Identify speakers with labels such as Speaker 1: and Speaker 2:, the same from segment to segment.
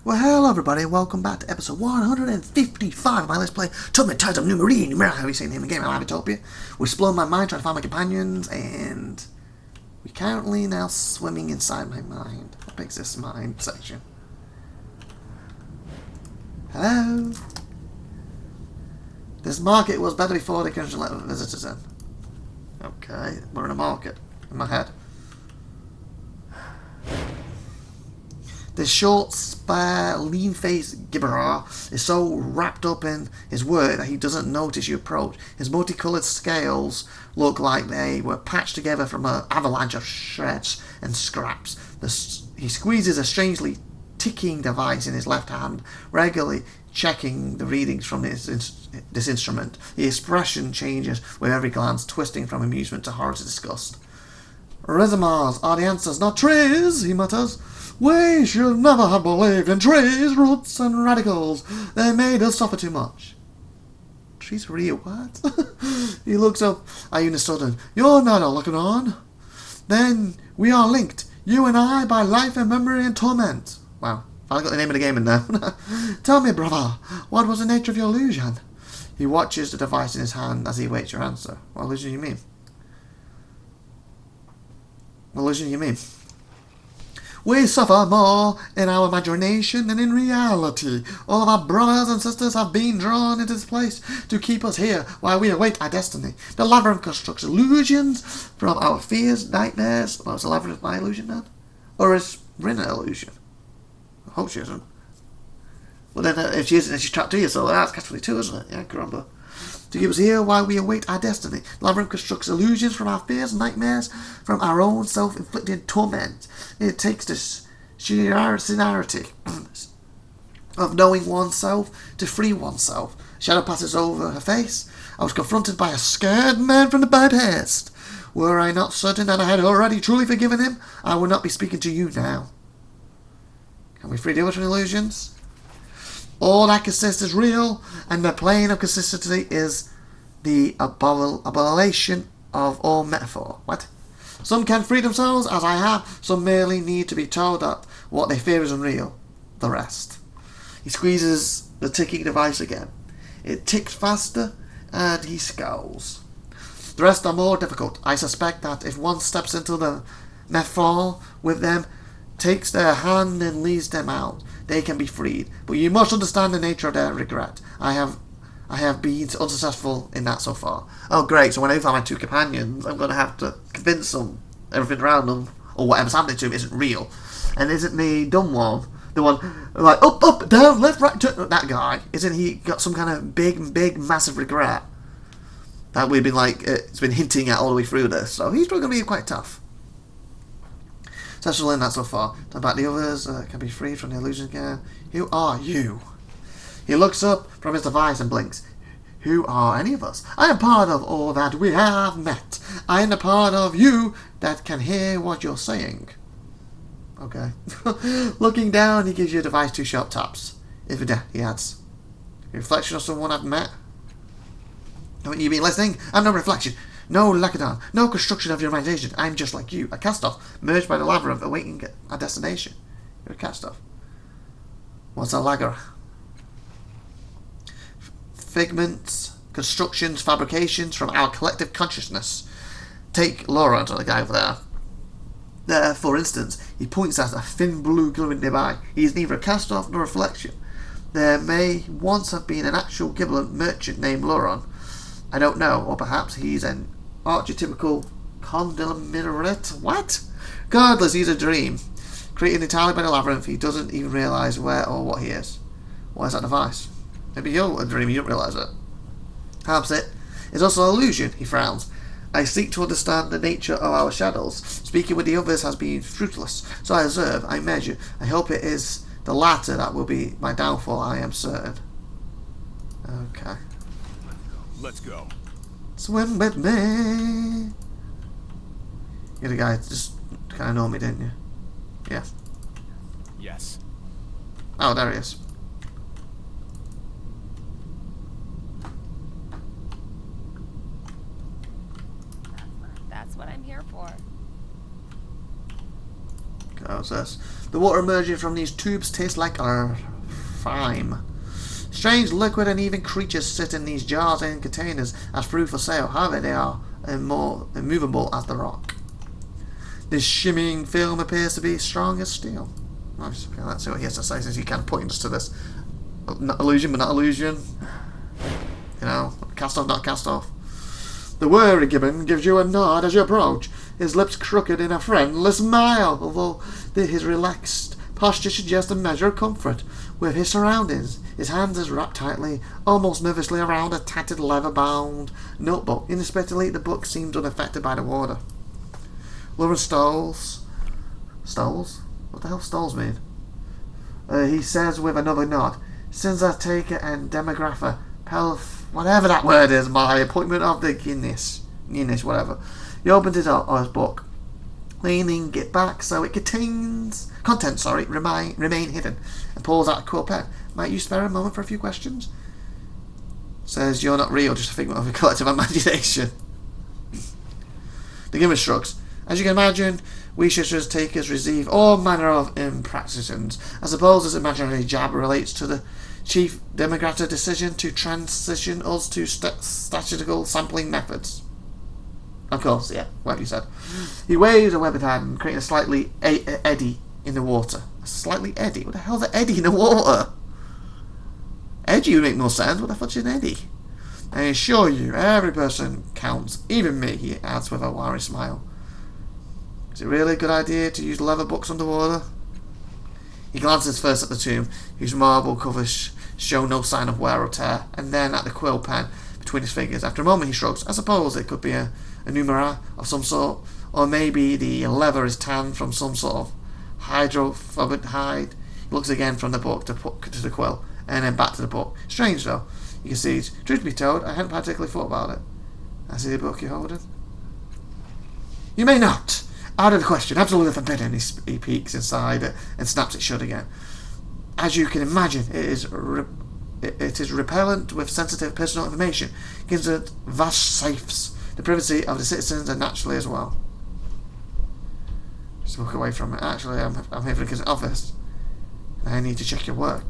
Speaker 1: Well, hello everybody, welcome back to episode 155 of my Let's Play Torment Tides of Numenera. Have you seen the name of the game? IVATOPIA. We're exploring my mind, trying to find my companions, and we're currently now swimming inside my mind. What makes this mind section? Hello? This market was better before they could let visitors in. Okay, we're in a market, in my head. This short, spare, lean-faced gibberer is so wrapped up in his work that he doesn't notice you approach. His multicoloured scales look like they were patched together from an avalanche of shreds and scraps. He squeezes a strangely ticking device in his left hand, regularly checking the readings from this instrument. The expression changes with every glance, twisting from amusement to horror to disgust. "Rhizomars are the answers, not trees," he mutters. "We should never have believed in trees, roots and radicals. They made us suffer too much." Trees real, what? He looks up at you in a sudden. "You're not all looking on. Then we are linked, you and I, by life and memory and torment." Wow, I got the name of the game in there. "Tell me, brother, what was the nature of your illusion?" He watches the device in his hand as he waits your answer. What illusion do you mean? What illusion do you mean? "We suffer more in our imagination than in reality. All of our brothers and sisters have been drawn into this place to keep us here while we await our destiny. The labyrinth constructs illusions from our fears, nightmares." Well, is the labyrinth my illusion then? Or is Rin an illusion? I hope she isn't. Well then, if she isn't, then she's trapped to you, so that's catch-22, isn't it? Yeah, caramba. "To keep us here while we await our destiny. Labyrinth constructs illusions from our fears, nightmares, from our own self-inflicted torment. It takes this sincerity of knowing oneself to free oneself." Shadow passes over her face. "I was confronted by a scared man from the bad haste. Were I not certain that I had already truly forgiven him, I would not be speaking to you now." Can we free the others from illusions? "All that consists is real, and the plane of consistency is the abolishing of all metaphor." What? "Some can free themselves, as I have. Some merely need to be told that what they fear is unreal. The rest." He squeezes the ticking device again. It ticks faster, and he scowls. "The rest are more difficult. I suspect that if one steps into the metaphor with them, takes their hand and leads them out, they can be freed. But you must understand the nature of their regret. I have been unsuccessful in that so far." Oh great, so when I find my two companions, I'm going to have to convince them everything around them, or whatever's happening to them, isn't real. And isn't the dumb one, the one like up, down, left, right, turn, that guy, isn't he got some kind of big, massive regret that we've been it's been hinting at all the way through this, so he's probably going to be quite tough. Successful in that so far. Talk about the others, can be freed from the illusion again. "Who are you?" He looks up from his device and blinks. "Who are any of us? I am part of all that we have met. I am the part of you that can hear what you're saying." Okay. Looking down, he gives your device two sharp taps. "If it," he adds, "a reflection of someone I've met." "Haven't you been listening? I'm no reflection. No Lacedon, no construction of your imagination. I'm just like you, a cast-off, merged by the labyrinth, awaiting a destination." You're a cast-off. What's a lagger? Figments, constructions, fabrications from our collective consciousness. Take Laura, the guy over there. There, for instance, he points at a thin blue glowing nearby. He is neither a cast-off nor a reflection. There may once have been an actual Gibberlant merchant named Lauron. I don't know, or perhaps he's an archetypical conglomerate. What? Regardless, he's a dream. Created entirely by the labyrinth, he doesn't even realise where or what he is. Why is that device? Maybe you're a dream, you don't realise it. Perhaps it is also an illusion, he frowns. I seek to understand the nature of our shadows. Speaking with the others has been fruitless, so I observe, I measure. I hope it is the latter that will be my downfall, I am certain. Okay.
Speaker 2: Let's go.
Speaker 1: Swim with me. You're the guy that just kind of know me, didn't you? Yeah.
Speaker 2: Yes.
Speaker 1: Oh, there he is.
Speaker 3: That's what I'm here for.
Speaker 1: goes this. The water emerging from these tubes tastes like slime. Strange liquid and even creatures sit in these jars and containers as fruit for sale. However, they are more immovable as the rock. This shimmying film appears to be strong as steel. Let's see what he has to say, since he kind of pointing us to this. Not illusion, but not illusion. You know, cast off, not cast off. The wary gibbon gives you a nod as you approach, his lips crooked in a friendless smile, although his relaxed posture suggests a measure of comfort with his surroundings. His hands is wrapped tightly, almost nervously, around a tattered leather-bound notebook. Inexplicably, the book seems unaffected by the water. Lauren Stoles? Stoles? What the hell Stoles mean? He says with another nod, since I take it and demographer, whatever that word is, my appointment of the Guinness, whatever. He opens his book, leaning it back so it contains contents, remain hidden, and pulls out a quill pen. Might you spare a moment for a few questions? Says you're not real, just a figment of a collective imagination. The giver shrugs. As you can imagine, we Shishers takers receive all manner of impractications. I suppose this imaginary jab relates to the chief demographic decision to transition us to statistical sampling methods. Of course, yeah, whatever you said. He waves a webbed hand, creating a slightly eddy in the water. A slightly eddy? What the hell's an eddy in the water? Edgy would make more sense. What the fuck's an eddy? I assure you, every person counts, even me, he adds with a wary smile. Is it really a good idea to use leather books underwater? He glances first at the tomb, whose marble covers show no sign of wear or tear, and then at the quill pen between his fingers. After a moment he shrugs. I suppose it could be a Numenera of some sort, or maybe the leather is tanned from some sort of hydrophobic hide. He looks again from the book to the quill, and then back to the book. Strange though, he concedes. Truth be told, I hadn't particularly thought about it. I see the book you're holding. You may not. Out of the question. Absolutely forbidden. He peeks inside it and snaps it shut again. As you can imagine, it is repellent with sensitive personal information. It gives it vast safes. The privacy of the citizens and naturally as well. Just walk away from it. Actually, I'm here for the office. I need to check your work.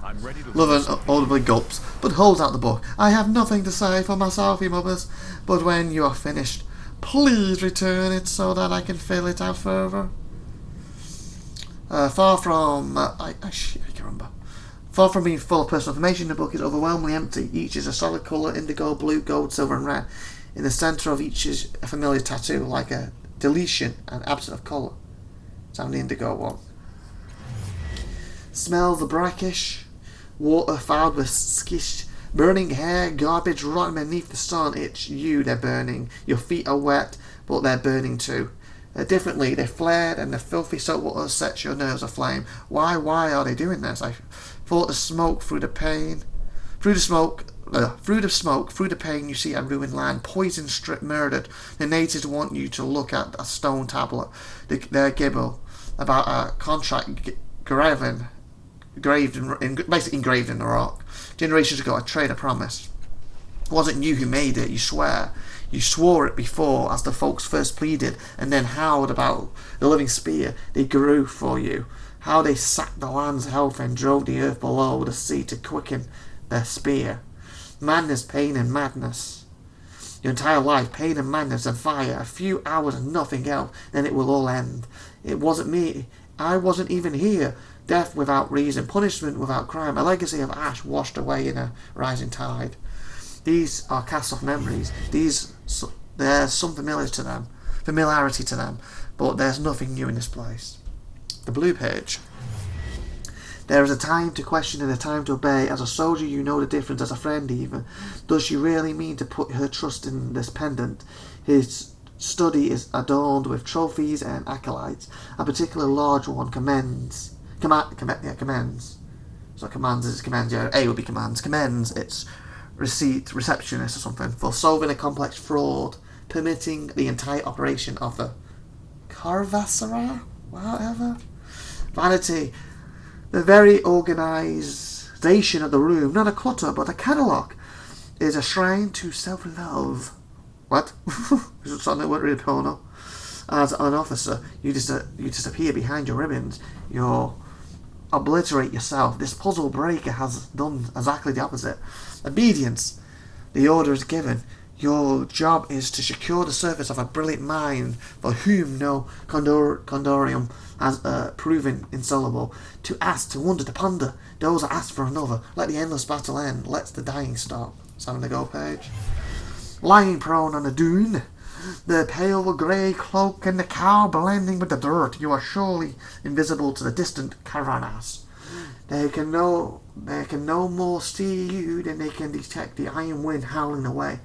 Speaker 2: I'm ready to
Speaker 1: Loven audibly gulps, but holds out the book. I have nothing to say for myself, he mutters, but when you are finished, please return it so that I can fill it out further. Far from being full of personal information, the book is overwhelmingly empty. Each is a solid colour: indigo, blue, gold, silver and red. In the centre of each is a familiar tattoo, like a deletion and absence of colour. It's on the indigo one. Smells the brackish water fouled with skish, burning hair, garbage rotting beneath the sun. It's you they're burning. Your feet are wet, but they're burning too. Differently, they're flared, and the filthy salt water sets your nerves aflame. Why are they doing this? I thought the smoke through the pain, through the smoke, through the pain you see a ruined land, poison stripped, murdered. The natives want you to look at a stone tablet. Their gibble about a contract basically engraved in the rock. Generations ago, a trader promised. It wasn't you who made it, you swear. You swore it before, as the folks first pleaded, and then howled about the living spear they grew for you. How they sacked the land's health and drove the earth below the sea to quicken their spear. Madness, pain, and madness. Your entire life, pain and madness and fire. A few hours and nothing else, then it will all end. It wasn't me. I wasn't even here. Death without reason, punishment without crime, a legacy of ash washed away in a rising tide. These are cast-off memories. There's some familiarity to them, but there's nothing new in this place. The blue page. There is a time to question and a time to obey. As a soldier, you know the difference. As a friend, even. Does she really mean to put her trust in this pendant? His study is adorned with trophies and acolytes. A particular large one commends. So commands is commands, yeah. A would be commands. Commends its receptionist or something for solving a complex fraud, permitting the entire operation of the Carvassara, whatever. Vanity, the very organisation of the room, not a clutter but a catalogue, is a shrine to self-love. What? Something went really porno. As an officer, you disappear behind your ribbons. You obliterate yourself. This puzzle breaker has done exactly the opposite. Obedience. The order is given. Your job is to secure the surface of a brilliant mind for whom no condorium has proven insoluble. To ask, to wonder, to ponder. Those that ask for another. Let the endless battle end. Let the dying stop. It's having the go page. Lying prone on a dune. The pale grey cloak and the cow blending with the dirt. You are surely invisible to the distant caravans. They can no more see you than they can detect the iron wind howling away.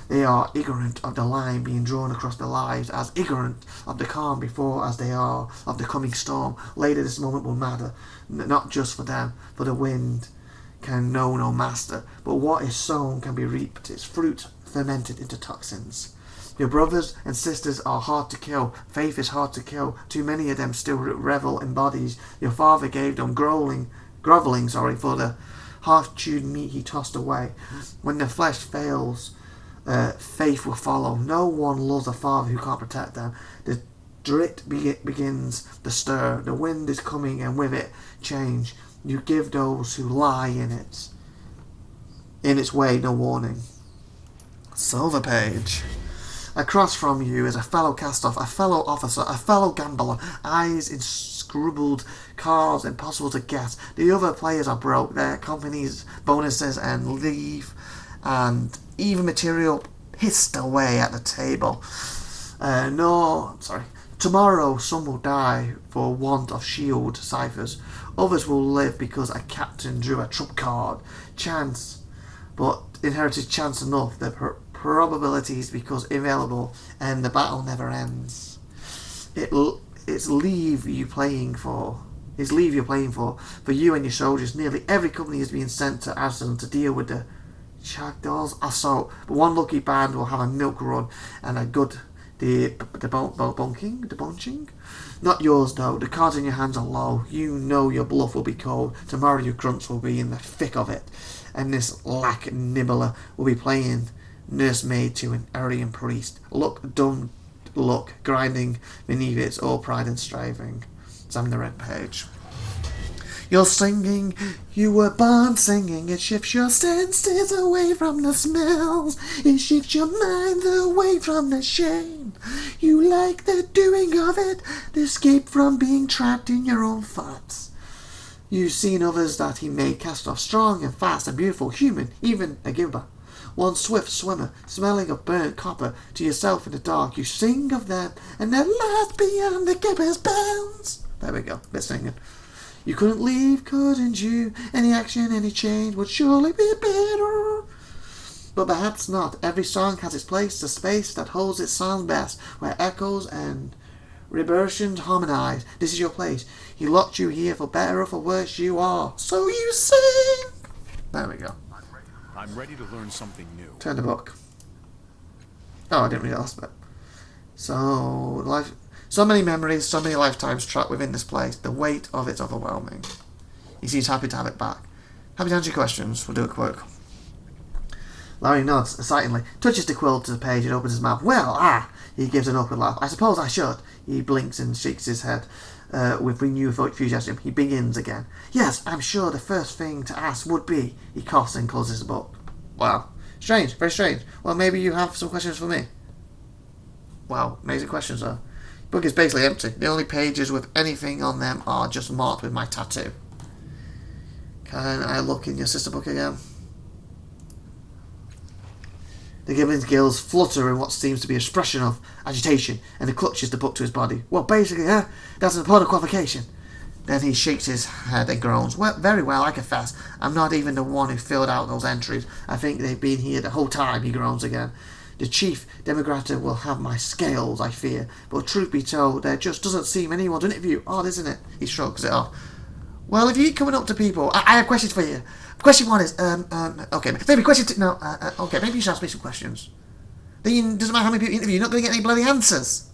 Speaker 1: They are ignorant of the line being drawn across their lives, as ignorant of the calm before as they are of the coming storm. Later this moment will matter, not just for them, for the wind can know no master. But what is sown can be reaped, its fruit fermented into toxins. Your brothers and sisters are hard to kill. Faith is hard to kill. Too many of them still revel in bodies. Your father gave them groveling for the half-chewed meat he tossed away. When the flesh fails, faith will follow. No one loves a father who can't protect them. The drit begins the stir. The wind is coming, and with it, change. You give those who lie in its way no warning. Silver page. Across from you is a fellow cast-off, a fellow officer, a fellow gambler, eyes in scribbled cards impossible to guess. The other players are broke, their companies, bonuses and leave, and even material hissed away at the table. Tomorrow some will die for want of shield ciphers. Others will live because a captain drew a trump card. Chance, but inherited chance enough. The probabilities because available, and the battle never ends. It's leave you're playing for. For you and your soldiers. Nearly every company is being sent to Aston to deal with the Chagdal's assault. But one lucky band will have a milk run and a good debunking. Not yours though. The cards in your hands are low. You know your bluff will be cold. Tomorrow your grunts will be in the thick of it, and this lack nibbler will be playing nursemaid to an Aryan priest. Dumb luck, grinding beneath its all pride and striving. It's on the red page. You're singing, you were born singing. It shifts your senses away from the smells. It shifts your mind away from the shame. You like the doing of it, the escape from being trapped in your own thoughts. You've seen others that he made cast off, strong and fast and beautiful, human, even a gibber. One swift swimmer, smelling of burnt copper, to yourself in the dark. You sing of them, and at last beyond the gibber's bounds. There we go, bit singing. You couldn't leave, couldn't you? Any action, any change would surely be better. But perhaps not. Every song has its place, the space that holds its sound best, where echoes and reverberations harmonize. This is your place. He locked you here for better or for worse you are. So you sing. There we go.
Speaker 2: I'm ready to learn something new.
Speaker 1: Turn the book. Oh, I didn't read the last bit. So many memories, so many lifetimes trapped within this place. The weight of it's overwhelming. He seems happy to have it back. Happy to answer your questions. We'll do it quick. Larry nods excitedly, touches the quill to the page and opens his mouth. Well, he gives an awkward laugh. I suppose I should. He blinks and shakes his head with renewed enthusiasm. He begins again. Yes, I'm sure the first thing to ask would be... He coughs and closes the book. Wow. Strange, very strange. Well, maybe you have some questions for me. Wow, amazing questions though. The book is basically empty. The only pages with anything on them are just marked with my tattoo. Can I look in your sister book again? The Giblin's gills flutter in what seems to be an expression of agitation, and he clutches the book to his body. Well, basically, that's an important qualification. Then he shakes his head and groans. Well, very well, I confess. I'm not even the one who filled out those entries. I think they've been here the whole time, he groans again. The chief democrat will have my scales, I fear. But truth be told, there just doesn't seem anyone to interview. Odd, isn't it? He shrugs it off. Well, if you keep coming up to people, I have questions for you. Question one is, okay, maybe question two, no, okay, maybe you should ask me some questions. Then doesn't matter how many people you interview, you're not going to get any bloody answers.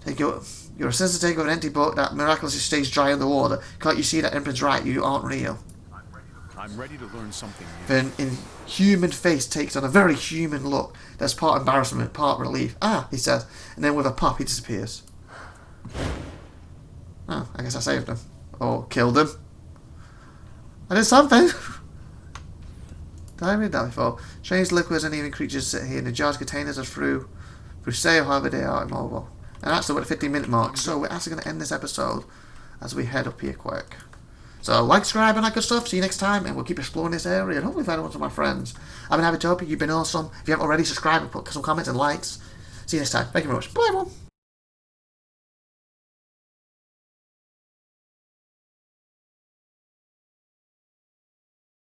Speaker 1: You're a sense to take over an empty boat that miraculously stays dry underwater. Can't you see that Emperor's right? You aren't real.
Speaker 2: I'm ready to learn something new.
Speaker 1: Then inhuman face takes on a very human look. That's part embarrassment, part relief. Ah, he says. And then with a pop, he disappears. Oh, I guess I saved him. Or killed him. I did something. Did I read that before? Strange liquids and even creatures sit here in the jars, containers are through sale, however they are immobile. And that's about the 15-minute mark, so we're actually going to end this episode as we head up here quick. So like, subscribe, and that good stuff. See you next time, and we'll keep exploring this area and hopefully find one of my friends. I've been IVATOPIA, you've been awesome. If you haven't already, subscribe and put some comments and likes. See you next time. Thank you very much. Bye everyone.